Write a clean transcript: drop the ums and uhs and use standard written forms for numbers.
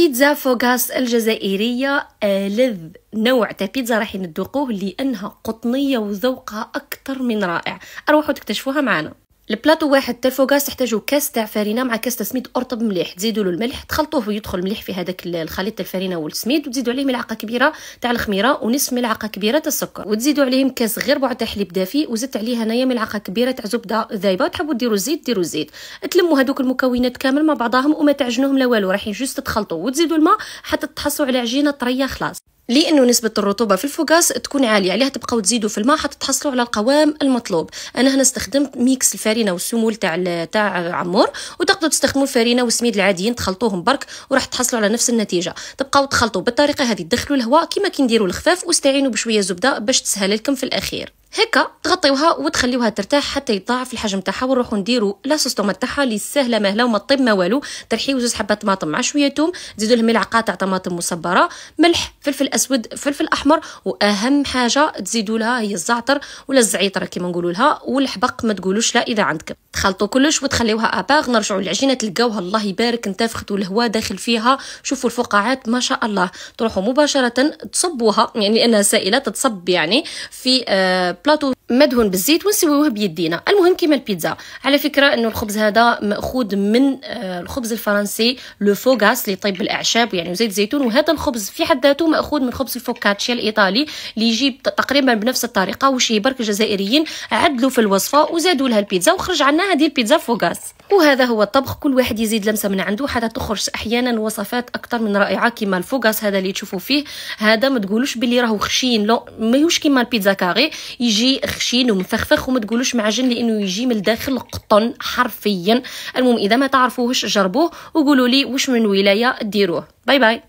بيتزا فوغاس الجزائرية ألذ نوع تاع بيتزا راح ندوقوه لأنها قطنية وذوقها أكثر من رائع. أروحوا تكتشفوها معنا. البلاطو واحد تاع فوغاس تحتاجوا كاس تاع فرينه مع كاس سميد ارطب مليح، تزيدوا له الملح تخلطوه ويدخل مليح في هذاك الخليط تاع الفرينه والسميد، وتزيدوا عليه ملعقه كبيره تاع الخميره ونصف ملعقه كبيره تاع السكر، وتزيدوا عليهم كاس غير بعد تاع حليب دافي، وزدت عليه هنايا ملعقه كبيره تاع زبده ذايبه، وتحبوا ديروا الزيت ديروا الزيت. تلموا هذوك المكونات كامل مع بعضهم وما تعجنوهم لا والو، راح جوست تخلطوا وتزيدوا الماء حتى تحصلوا على عجينه طريه خلاص. لانه نسبه الرطوبه في الفوغاس تكون عاليه عليها، تبقاو تزيدوا في الماء حتى تحصلوا على القوام المطلوب. انا هنا استخدمت ميكس الفرينه والسمول تاع عمور، وتقدروا تستخدموا الفرينه والسميد العاديين تخلطوهم برك وراح تحصلوا على نفس النتيجه. تبقاو تخلطوا بالطريقه هذه، تدخلوا الهواء كما كنديروا الخفاف، واستعينوا بشويه زبده باش تسهل لكم في الاخير. هكا تغطيوها وتخليوها ترتاح حتى يتضاعف الحجم تاعها، ونروحوا نديروا لاصوص طوماط تاعها اللي سهله ماهله وما طيب ما والو. ترحيو زوج حبات طماطم مع شويه ثوم، تزيدوا لهم ملعقه تاع طماطم مصبره، ملح، فلفل اسود، فلفل احمر، واهم حاجه تزيدوا لها هي الزعتر ولا الزعيطره كما نقولوا لها، والحبق ما تقولوش لا اذا عندكم. تخلطوا كلش وتخليوها اباغ. نرجعوا للعجينه تلقاوها الله يبارك انتفخت والهواء داخل فيها، شوفوا الفقاعات ما شاء الله. تروحوا مباشره تصبوها، يعني لانها سائله تتصب يعني في بلاطو مدهون بالزيت ونسويوه بيدينا. المهم كيما البيتزا. على فكره انه الخبز هذا ماخوذ من الخبز الفرنسي لو فوغاس اللي يطيب بالاعشاب يعني وزيت زيتون، وهذا الخبز في حد ذاته ماخوذ من خبز الفوكاتشيا الايطالي اللي يجي تقريبا بنفس الطريقه، وشي برك الجزائريين عدلوا في الوصفه وزادوا لها البيتزا وخرج عنا هذه البيتزا فوغاس. وهذا هو الطبخ، كل واحد يزيد لمسه من عنده حتى تخرج احيانا وصفات اكثر من رائعه. كيما الفوغاس هذا اللي تشوفوا فيه هذا ما تقولوش باللي راهو خشين، لا ماهوش كيما البيتزا كاري يجي خشين ومفخفخ، وما تقولوش معجن لانه يجي من الداخل قطن حرفيا. المهم اذا ما تعرفوهش جربوه وقولوا لي واش من ولايه ديروه. باي باي.